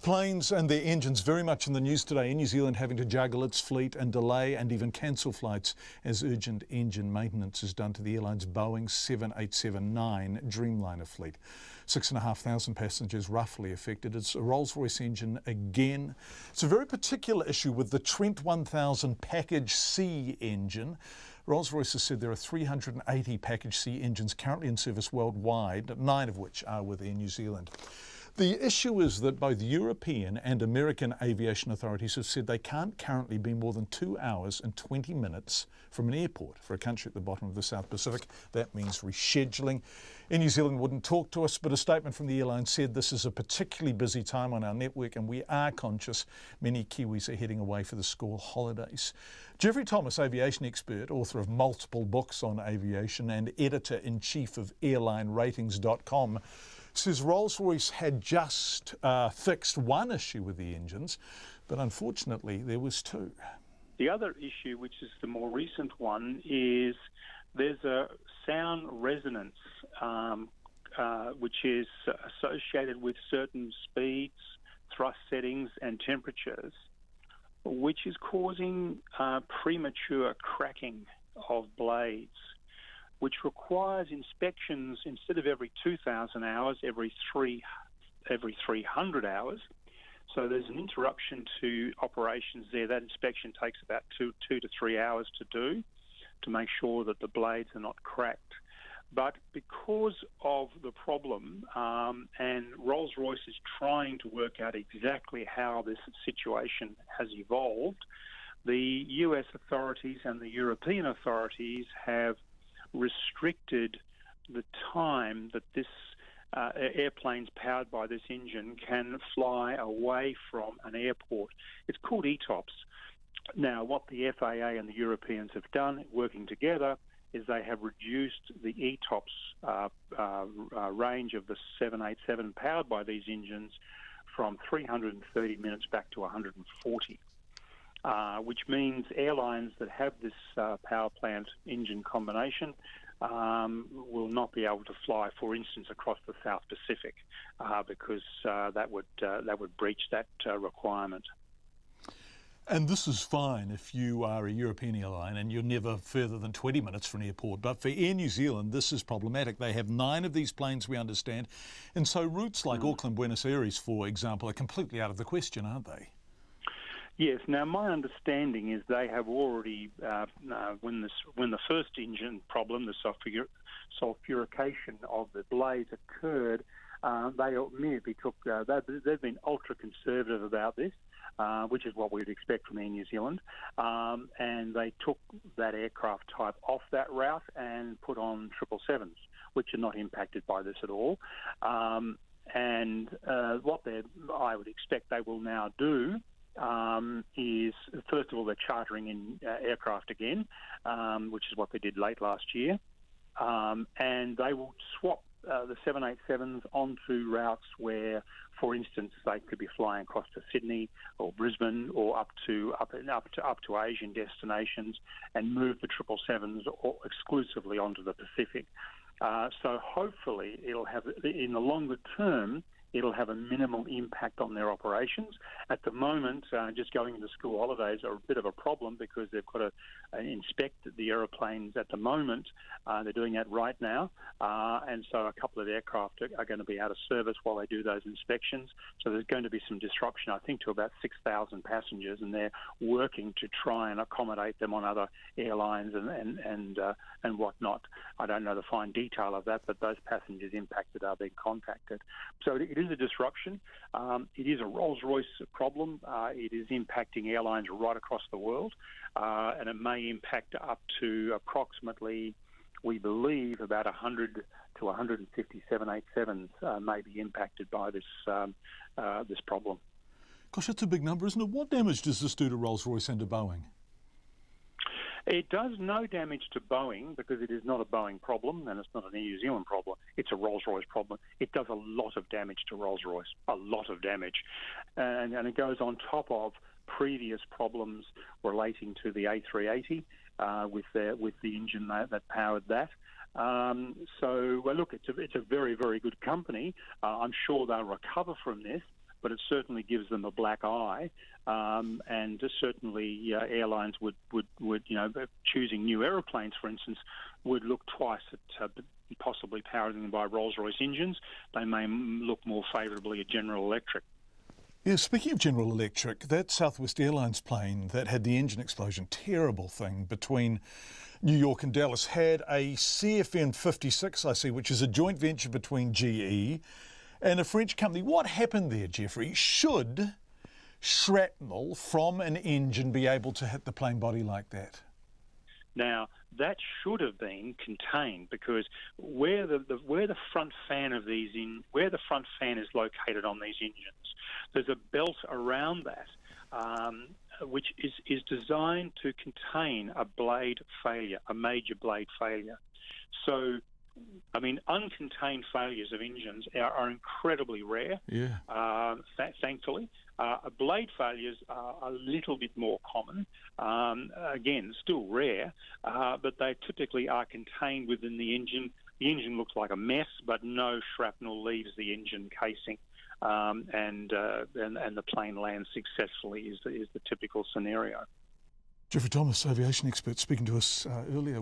Planes and their engines very much in the news today. In New Zealand having to juggle its fleet and delay and even cancel flights as urgent engine maintenance is done to the airline's Boeing 787-9 Dreamliner fleet. 6,500 passengers roughly affected. It's a Rolls-Royce engine again. It's a very particular issue with the Trent 1000 Package C engine. Rolls-Royce has said there are 380 Package C engines currently in service worldwide, 9 of which are with Air New Zealand. The issue is that both European and American aviation authorities have said they can't currently be more than 2 hours and 20 minutes from an airport. For a country at the bottom of the South Pacific, that means rescheduling. Air New Zealand wouldn't talk to us, but a statement from the airline said this is a particularly busy time on our network and we are conscious many Kiwis are heading away for the school holidays. Geoffrey Thomas, aviation expert, author of multiple books on aviation and editor-in-chief of airlineratings.com, says Rolls-Royce had just fixed one issue with the engines, but unfortunately there was two. The other issue, which is the more recent one, is there's a sound resonance which is associated with certain speeds, thrust settings and temperatures, which is causing premature cracking of blades, which requires inspections instead of every 2,000 hours, every 300 hours. So there's an interruption to operations there. That inspection takes about 2 to 3 hours to do to make sure that the blades are not cracked. But because of the problem, and Rolls-Royce is trying to work out exactly how this situation has evolved, the US authorities and the European authorities have restricted the time that this airplanes powered by this engine can fly away from an airport. It's called ETOPS. Now, what the FAA and the Europeans have done, working together, is they have reduced the ETOPS range of the 787 powered by these engines from 330 minutes back to 140. Which means airlines that have this power plant engine combination will not be able to fly, for instance, across the South Pacific because that would breach that requirement. And this is fine if you are a European airline and you're never further than 20 minutes from an airport. But for Air New Zealand, this is problematic. They have 9 of these planes, we understand. And so routes like Auckland, Buenos Aires, for example, are completely out of the question, aren't they? Yes. Now, my understanding is they have already, when the first engine problem, the sulfurication of the blades occurred, they immediately took. They've been ultra conservative about this, which is what we'd expect from Air New Zealand, and they took that aircraft type off that route and put on 777s, which are not impacted by this at all. And what I would expect they will now do is, first of all, they're chartering in aircraft again, which is what they did late last year, and they will swap the 787s onto routes where, for instance, they could be flying across to Sydney or Brisbane or up to Asian destinations, and move the 777s exclusively onto the Pacific. So hopefully it'll have, in the longer term, it'll have a minimal impact on their operations. At the moment, just going into school holidays are a bit of a problem because they've got to inspect the aeroplanes at the moment. They're doing that right now. And so a couple of aircraft are going to be out of service while they do those inspections. So there's going to be some disruption, I think, to about 6,000 passengers, and they're working to try and accommodate them on other airlines and whatnot. I don't know the fine detail of that, but those passengers impacted are being contacted. So it is a disruption. It is a Rolls-Royce problem. It is impacting airlines right across the world, and it may impact up to approximately, we believe, about 100 to 150 787s may be impacted by this problem. Gosh, that's a big number, isn't it? What damage does this do to Rolls-Royce and to Boeing? It does no damage to Boeing because it is not a Boeing problem and it's not an Air New Zealand problem. It's a Rolls-Royce problem. It does a lot of damage to Rolls-Royce, a lot of damage. And it goes on top of previous problems relating to the A380 with the engine that powered that. So, well, look, it's a very, very good company. I'm sure they'll recover from this. but it certainly gives them a black eye. And certainly airlines would choosing new aeroplanes, for instance, would look twice at possibly powering them by Rolls-Royce engines. They may look more favourably at General Electric. Yeah, speaking of General Electric, that Southwest Airlines plane that had the engine explosion, terrible thing, between New York and Dallas, had a CFM 56, I see, which is a joint venture between GE and a French company. What happened there, Geoffrey? Should shrapnel from an engine be able to hit the plane body like that? Now, that should have been contained, because where the front fan of where the front fan is located on these engines, there's a belt around that which is designed to contain a blade failure, a major blade failure. So, I mean, uncontained failures of engines are incredibly rare. Yeah. Thankfully, blade failures are a little bit more common. Again, still rare, but they typically are contained within the engine. The engine looks like a mess, but no shrapnel leaves the engine casing, and the plane lands successfully. Is the typical scenario. Geoffrey Thomas, aviation expert, speaking to us earlier.